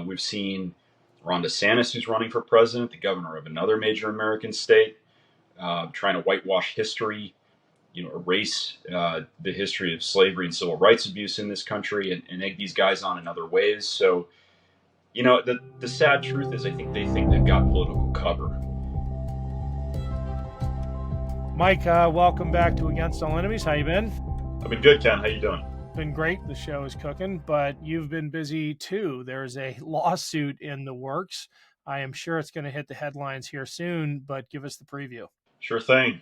We've seen Ron DeSantis, who's running for president, the governor of another major American state, trying to whitewash history, erase the history of slavery and civil rights abuse in this country, and egg these guys on in other ways. So, the sad truth is, I think they think they've got political cover. Mike, welcome back to Against All Enemies. How you been? I've been good, Ken. How you doing? Been great. The show is cooking, but you've been busy too. There's a lawsuit in the works. I am sure it's going to hit the headlines here soon, but give us the preview. Sure thing.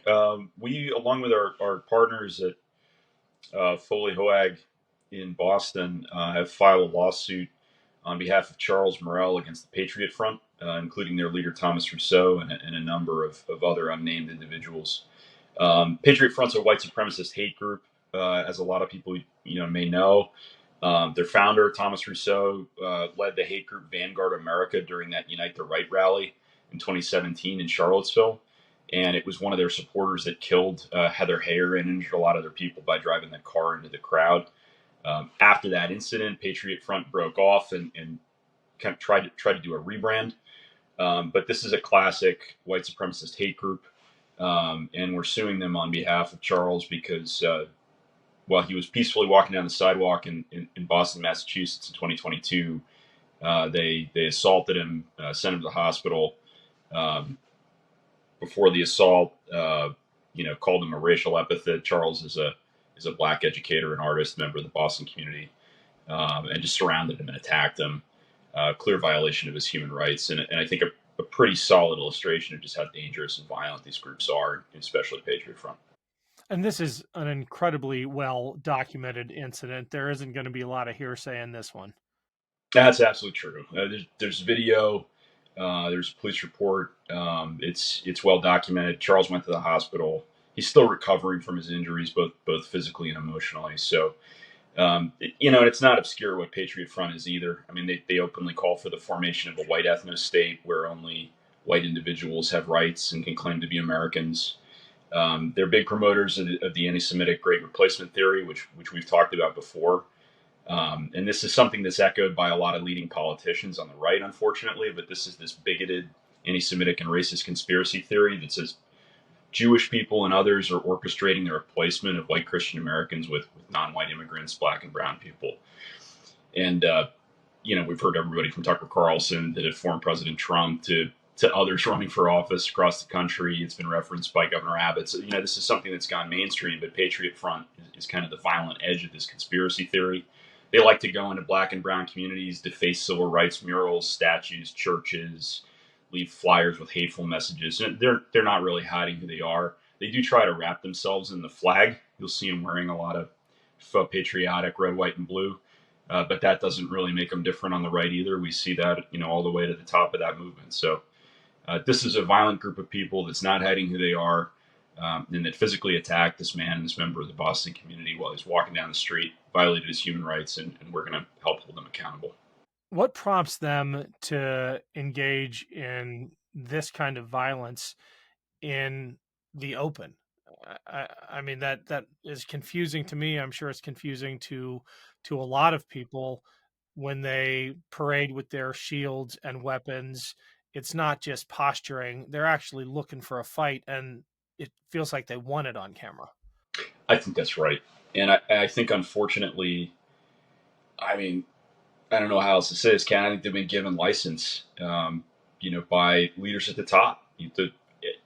We, along with our partners at Foley Hoag in Boston, have filed a lawsuit on behalf of Charles Morrell against the Patriot Front, including their leader Thomas Rousseau and a number of other unnamed individuals. Patriot Front's a white supremacist hate group, as a lot of people may know. Their founder, Thomas Rousseau, led the hate group Vanguard America during that Unite the Right rally in 2017 in Charlottesville. And it was one of their supporters that killed Heather Heyer and injured a lot of their people by driving the car into the crowd. After that incident, Patriot Front broke off and kind of tried to do a rebrand. But this is a classic white supremacist hate group. And we're suing them on behalf of Charles because while he was peacefully walking down the sidewalk in Boston, Massachusetts in 2022, they assaulted him, sent him to the hospital. Before the assault, called him a racial epithet. Charles is a black educator and artist, member of the Boston community, and just surrounded him and attacked him. Clear violation of his human rights, and I think a pretty solid illustration of just how dangerous and violent these groups are, especially Patriot Front. And this is an incredibly well-documented incident. There isn't going to be a lot of hearsay in this one. That's absolutely true. There's video. There's a police report. It's well documented. Charles went to the hospital. He's still recovering from his injuries, both physically and emotionally. So, it's not obscure what Patriot Front is either. I mean, they openly call for the formation of a white ethno state where only white individuals have rights and can claim to be Americans. They're big promoters of the anti-Semitic Great Replacement theory, which we've talked about before. And this is something that's echoed by a lot of leading politicians on the right, unfortunately. But this is this bigoted anti-Semitic and racist conspiracy theory that says Jewish people and others are orchestrating the replacement of white Christian Americans with non-white immigrants, black and brown people. And, we've heard everybody from Tucker Carlson that had former President Trump to others running for office across the country. It's been referenced by Governor Abbott. So, this is something that's gone mainstream, but Patriot Front is kind of the violent edge of this conspiracy theory. They like to go into black and brown communities, deface civil rights murals, statues, churches, leave flyers with hateful messages. And they're not really hiding who they are. They do try to wrap themselves in the flag. You'll see them wearing a lot of faux patriotic red, white, and blue. But that doesn't really make them different on the right either. We see that, all the way to the top of that movement. So this is a violent group of people that's not hiding who they are, and that physically attacked this man and this member of the Boston community while he's walking down the street, violated his human rights, and we're going to help hold them accountable. What prompts them to engage in this kind of violence in the open? I mean, that is confusing to me. I'm sure it's confusing to a lot of people when they parade with their shields and weapons. It's not just posturing. They're actually looking for a fight, and it feels like they want it on camera. I think that's right. And I think, unfortunately, I don't know how else to say this, Ken. I think they've been given license, by leaders at the top.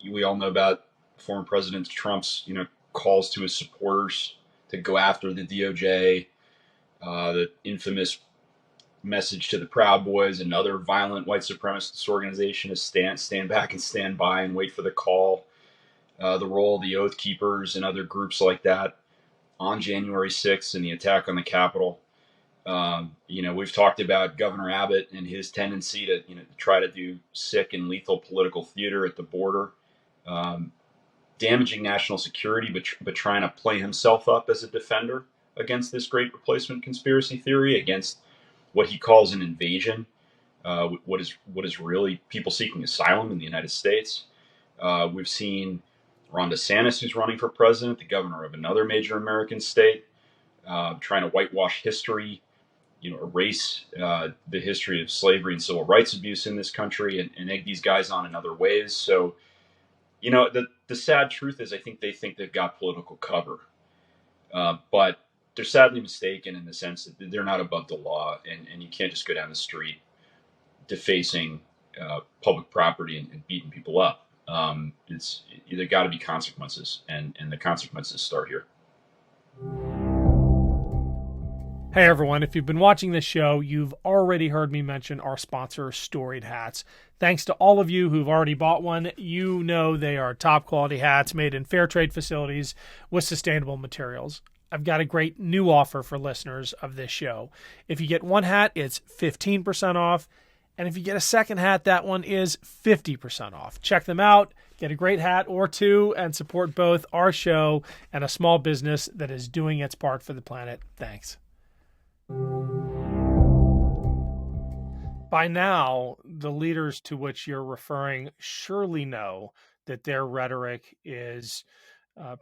We all know about former President Trump's, calls to his supporters to go after the DOJ, the infamous message to the Proud Boys, another violent white supremacist organization, is stand back and stand by and wait for the call. The role of the Oath Keepers and other groups like that on January 6th and the attack on the Capitol. We've talked about Governor Abbott and his tendency to, try to do sick and lethal political theater at the border, damaging national security, but trying to play himself up as a defender against this great replacement conspiracy theory, against what he calls an invasion, what is really people seeking asylum in the United States. We've seen Ron DeSantis, who's running for president, the governor of another major American state, trying to whitewash history, erase the history of slavery and civil rights abuse in this country and egg these guys on in other ways. So, the sad truth is I think they think they've got political cover, but they're sadly mistaken in the sense that they're not above the law, and you can't just go down the street defacing public property and beating people up. It's there got to be consequences, and the consequences start here. Hey everyone, if you've been watching this show, you've already heard me mention our sponsor, Storied Hats. Thanks to all of you who've already bought one. You know they are top quality hats made in fair trade facilities with sustainable materials. I've got a great new offer for listeners of this show. If you get one hat, it's 15% off. And if you get a second hat, that one is 50% off. Check them out, get a great hat or two, and support both our show and a small business that is doing its part for the planet. Thanks. By now, the leaders to which you're referring surely know that their rhetoric is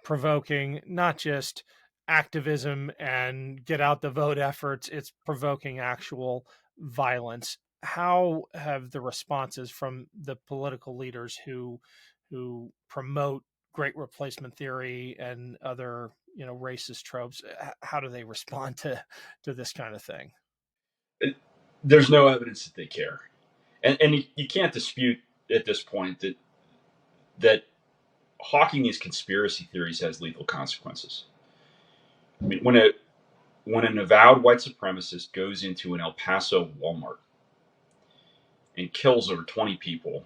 provoking not just activism and get out the vote efforts, it's provoking actual violence. How have the responses from the political leaders who promote great replacement theory and other racist tropes, how do they respond to this kind of thing? There's no evidence that they care, and you can't dispute at this point that hawking these conspiracy theories has lethal consequences. I mean, when an avowed white supremacist goes into an El Paso Walmart and kills over 20 people,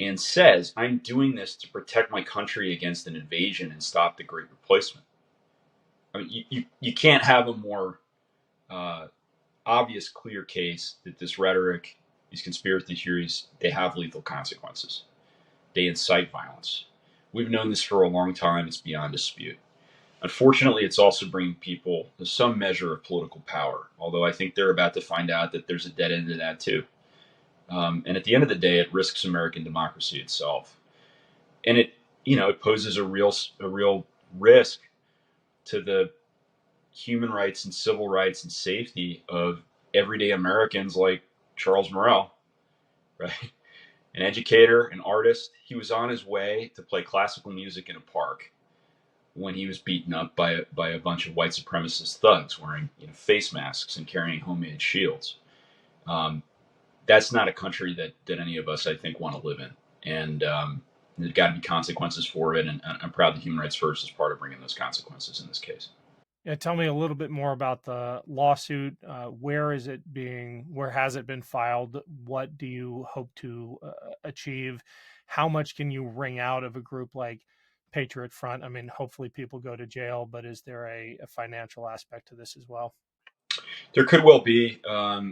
and says, "I'm doing this to protect my country against an invasion and stop the Great Replacement." I mean, you can't have a more obvious, clear case that this rhetoric, these conspiracy theories, they have lethal consequences. They incite violence. We've known this for a long time. It's beyond dispute. Unfortunately, it's also bringing people to some measure of political power, although I think they're about to find out that there's a dead end to that too. And at the end of the day, it risks American democracy itself. And it poses a real risk to the human rights and civil rights and safety of everyday Americans like Charles Morrell, right? An educator, an artist. He was on his way to play classical music in a park when he was beaten up by a bunch of white supremacist thugs wearing face masks and carrying homemade shields. That's not a country that any of us, I think, want to live in. And there's got to be consequences for it. And I'm proud that Human Rights First is part of bringing those consequences in this case. Yeah, tell me a little bit more about the lawsuit. Where has it been filed? What do you hope to achieve? How much can you wring out of a group like Patriot Front? I mean, hopefully people go to jail, but is there a financial aspect to this as well? There could well be.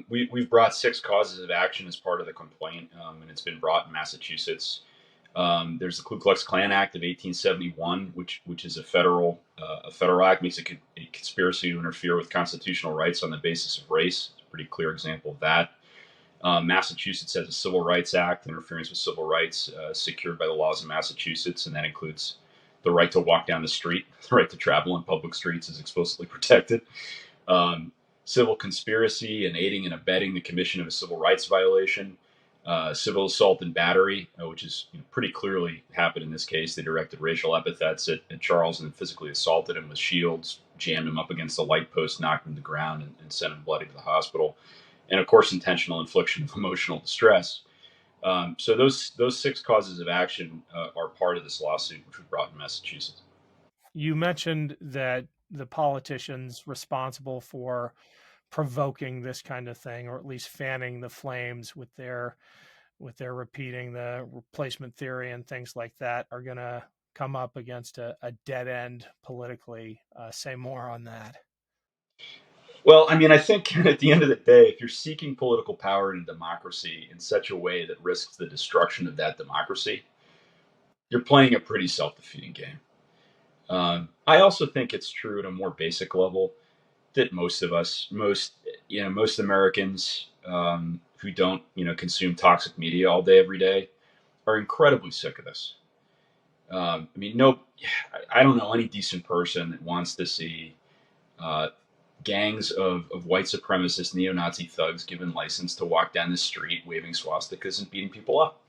We've brought 6 causes of action as part of the complaint, and it's been brought in Massachusetts. There's the Ku Klux Klan Act of 1871, which is a federal act, makes a conspiracy to interfere with constitutional rights on the basis of race. It's a pretty clear example of that. Massachusetts has a Civil Rights Act, interference with civil rights secured by the laws of Massachusetts, and that includes the right to walk down the street. The right to travel on public streets is explicitly protected. Civil conspiracy and aiding and abetting the commission of a civil rights violation. Civil assault and battery, which is pretty clearly happened in this case. They directed racial epithets at Charles and physically assaulted him with shields, jammed him up against a light post, knocked him to the ground, and sent him bloody to the hospital. And of course, intentional infliction of emotional distress. So those 6 causes of action are part of this lawsuit, which we brought in Massachusetts. You mentioned that the politicians responsible for provoking this kind of thing, or at least fanning the flames with their repeating the replacement theory and things like that, are going to come up against a dead end politically. Say more on that. Well, I mean, I think at the end of the day, if you're seeking political power in a democracy in such a way that risks the destruction of that democracy, you're playing a pretty self-defeating game. I also think it's true at a more basic level that most Americans who don't, consume toxic media all day, every day, are incredibly sick of this. I don't know any decent person that wants to see gangs of white supremacist neo-Nazi thugs given license to walk down the street waving swastikas and beating people up.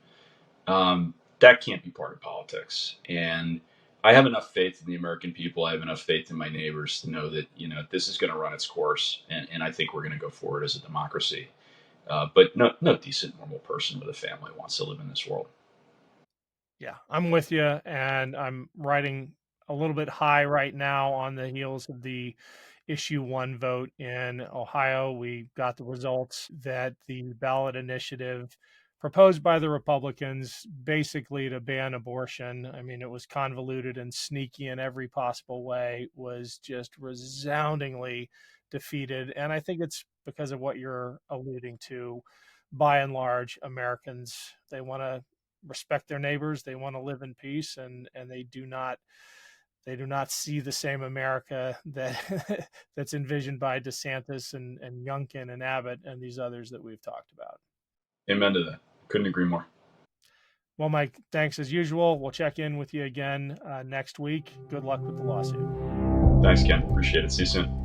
That can't be part of politics. And I have enough faith in the American people. I have enough faith in my neighbors to know that this is going to run its course, and I think we're going to go forward as a democracy. But no decent, normal person with a family wants to live in this world. Yeah, I'm with you, and I'm riding a little bit high right now on the heels of the issue 1 vote in Ohio. We got the results that the ballot initiative proposed by the Republicans basically to ban abortion. I mean, it was convoluted and sneaky in every possible way, was just resoundingly defeated. And I think it's because of what you're alluding to. By and large, Americans, they want to respect their neighbors, they want to live in peace, and they do not see the same America that that's envisioned by DeSantis and Youngkin and Abbott and these others that we've talked about. Amen to that. Couldn't agree more. Well, Mike, thanks as usual. We'll check in with you again next week. Good luck with the lawsuit. Thanks, Ken. Appreciate it. See you soon.